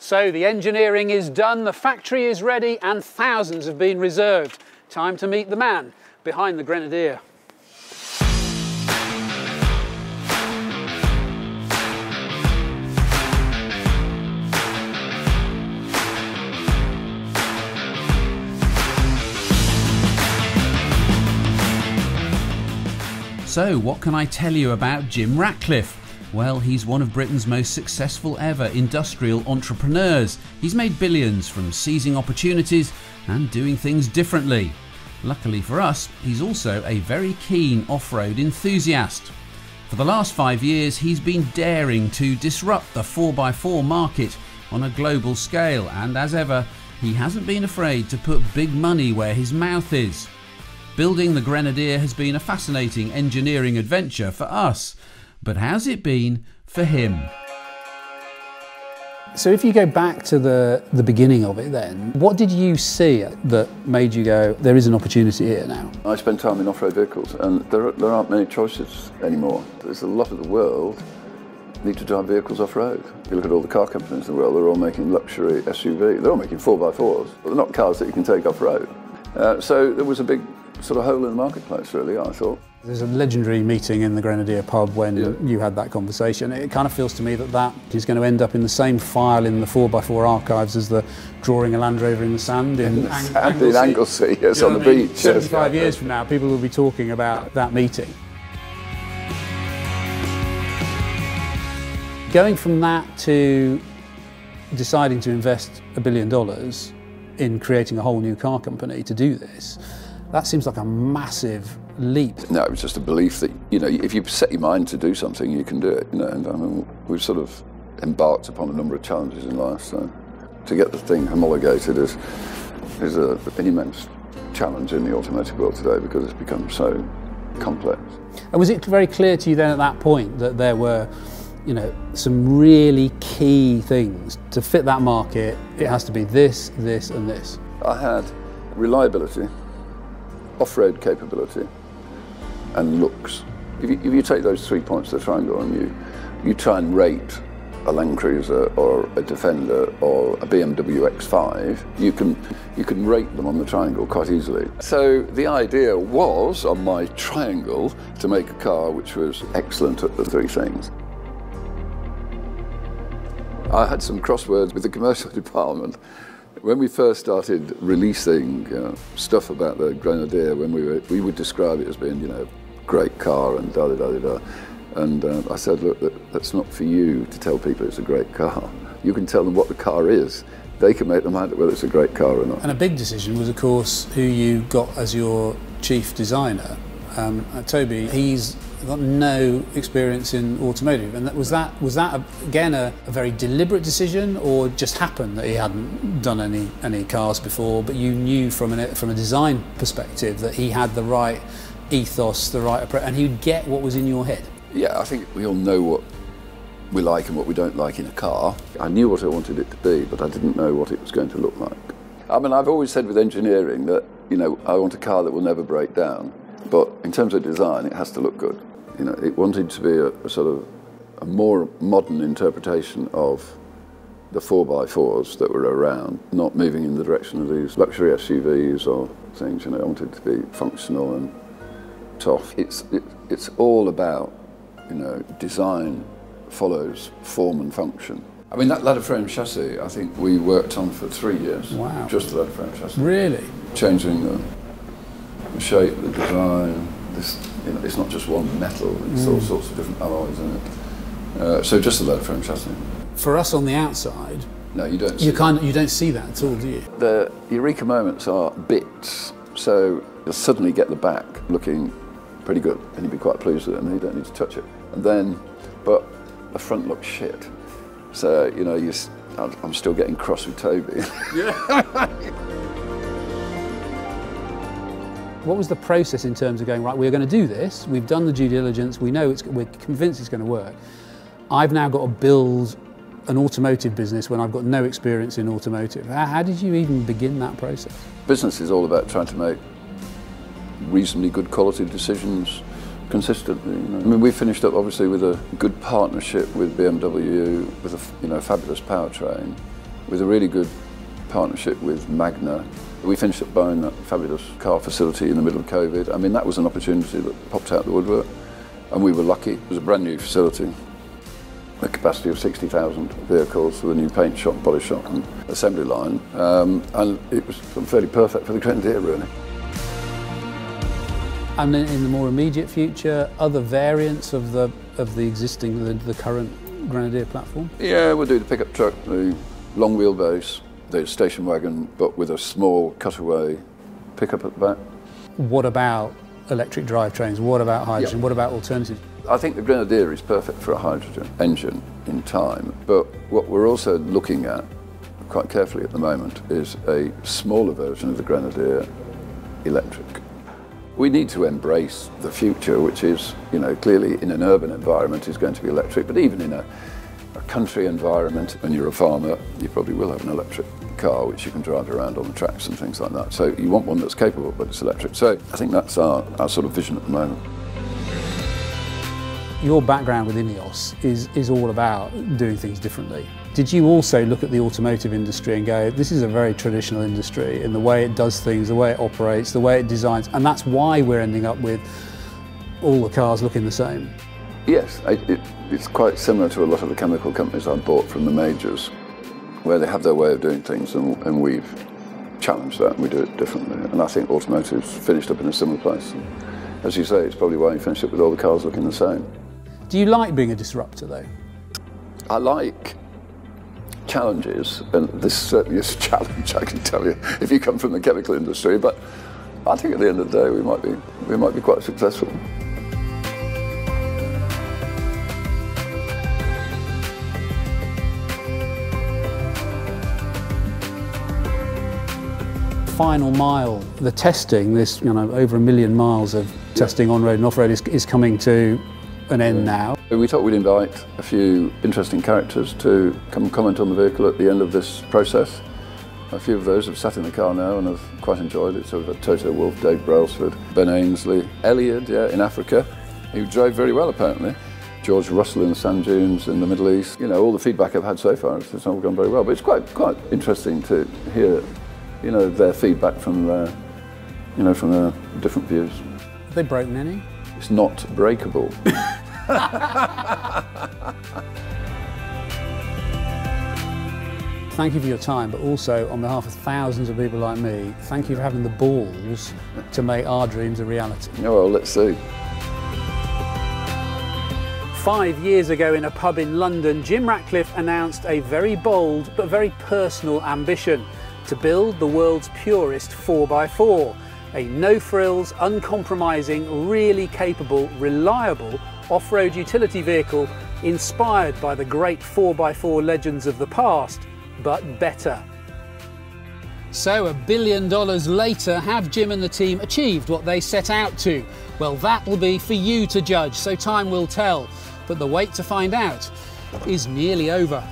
So the engineering is done, the factory is ready, and thousands have been reserved. Time to meet the man behind the Grenadier. So, what can I tell you about Jim Ratcliffe? Well, he's one of Britain's most successful ever industrial entrepreneurs. He's made billions from seizing opportunities and doing things differently. Luckily for us, he's also a very keen off-road enthusiast. For the last 5 years, he's been daring to disrupt the 4x4 market on a global scale, and as ever, he hasn't been afraid to put big money where his mouth is. Building the Grenadier has been a fascinating engineering adventure for us, but how's it been for him? So if you go back to the beginning of it then, what did you see that made you go, there is an opportunity here now? I spend time in off-road vehicles and there aren't many choices anymore. There's a lot of the world need to drive vehicles off-road. If you look at all the car companies in the world, they're all making luxury SUV. They're all making 4x4s, but they're not cars that you can take off-road. So there was a big sort of hole in the marketplace, really, I thought. There's a legendary meeting in the Grenadier pub when you had that conversation. It kind of feels to me that is going to end up in the same file in the 4x4 archives as the drawing a Land Rover in the sand in Anglesey, yes, on the beach. 75 years from now, people will be talking about that meeting. Going from that to deciding to invest $1 billion in creating a whole new car company to do this, that seems like a massive leap. No, it was just a belief that, you know, if you set your mind to do something, you can do it, you know, and I mean, we've sort of embarked upon a number of challenges in life, so to get the thing homologated is an immense challenge in the automotive world today because it's become so complex. And was it very clear to you then at that point that there were, you know, some really key things to fit that market? It has to be this, this and this. I had reliability, off-road capability and looks. If you take those 3 points of the triangle and you try and rate a Land Cruiser or a Defender or a BMW X5, you can rate them on the triangle quite easily. So the idea was, on my triangle, to make a car which was excellent at the three things. I had some crosswords with the commercial department. When we first started releasing stuff about the Grenadier, when we would describe it as being, you know, great car and da da da da. And I said, look, that's not for you to tell people it's a great car. You can tell them what the car is. They can make their mind up whether it's a great car or not. And a big decision was, of course, who you got as your chief designer. Toby, he's got no experience in automotive, and was that again a very deliberate decision, or just happened that he hadn't done any cars before, but you knew from a design perspective that he had the right ethos, the right approach, and he'd get what was in your head? Yeah, I think we all know what we like and what we don't like in a car. I knew what I wanted it to be, but I didn't know what it was going to look like. I mean, I've always said with engineering that, you know, I want a car that will never break down, but in terms of design, it has to look good. You know, it wanted to be a sort of a more modern interpretation of the 4x4s that were around, not moving in the direction of these luxury SUVs or things. You know, I wanted it to be functional and tough. It's all about, you know, design follows form and function. I mean, that ladder frame chassis, I think we worked on for 3 years. Wow. Just the ladder frame chassis. Really? Changing the shape, the design. You know, it's not just one metal, it's all sorts of different alloys in it. So just the ladder frame chassis. For us on the outside, no, you don't. You don't see that at all, do you? The eureka moments are bits, so you'll suddenly get the back looking pretty good, and you'll be quite pleased with it, and you don't need to touch it. And then, but the front looks shit. So you know, I'm still getting cross with Toby. Yeah. What was the process in terms of going, right, we're going to do this, we've done the due diligence, we know we're convinced it's going to work. I've now got to build an automotive business when I've got no experience in automotive. How did you even begin that process? Business is all about trying to make reasonably good quality decisions consistently. You know? I mean, we finished up obviously with a good partnership with BMW, with a fabulous powertrain. with a really good partnership with Magna. We finished up buying that fabulous car facility in the middle of COVID. I mean, that was an opportunity that popped out the woodwork, and we were lucky. It was a brand new facility, a capacity of 60,000 vehicles with a new paint shop, polish shop and assembly line, and it was fairly perfect for the Grenadier, really. And in the more immediate future, other variants of the existing, the current Grenadier platform? Yeah, we'll do the pickup truck, the long wheelbase, the station wagon, but with a small cutaway pickup at the back. What about electric drivetrains? What about hydrogen? What about alternatives? I think the Grenadier is perfect for a hydrogen engine in time, but what we're also looking at quite carefully at the moment is a smaller version of the Grenadier electric. We need to embrace the future, which is, you know, clearly in an urban environment is going to be electric, but even in a country environment, when you're a farmer, you probably will have an electric car which you can drive around on the tracks and things like that. So you want one that's capable, but it's electric. So I think that's our sort of vision at the moment. Your background with INEOS is all about doing things differently. Did you also look at the automotive industry and go, this is a very traditional industry in the way it does things, the way it operates, the way it designs, and that's why we're ending up with all the cars looking the same? Yes, it's quite similar to a lot of the chemical companies I've bought from the majors, where they have their way of doing things, and we've challenged that and we do it differently. And I think automotive's finished up in a similar place. And as you say, it's probably why you finished up with all the cars looking the same. Do you like being a disruptor, though? I like challenges, and this certainly is a challenge, I can tell you, if you come from the chemical industry, but I think at the end of the day we might be quite successful. Final mile, the testing, this over 1 million miles of testing on road and off road is coming to an end now. We thought we'd invite a few interesting characters to come and comment on the vehicle at the end of this process. A few of those have sat in the car now and have quite enjoyed it. So we've got Toto Wolff, Dave Brailsford, Ben Ainsley, Elliot, in Africa, who drove very well apparently. George Russell in the sand dunes in the Middle East. You know, all the feedback I've had so far, it's all gone very well. But it's quite interesting to hear, their feedback from their different views. Have they broken any? It's not breakable. Thank you for your time, but also on behalf of thousands of people like me, thank you for having the balls to make our dreams a reality. Oh, well, let's see. 5 years ago in a pub in London, Jim Ratcliffe announced a very bold but very personal ambition: to build the world's purest 4x4, a no-frills, uncompromising, really capable, reliable off-road utility vehicle inspired by the great 4x4 legends of the past, but better. So $1 billion later, have Jim and the team achieved what they set out to? Well, that will be for you to judge, so time will tell. But the wait to find out is nearly over.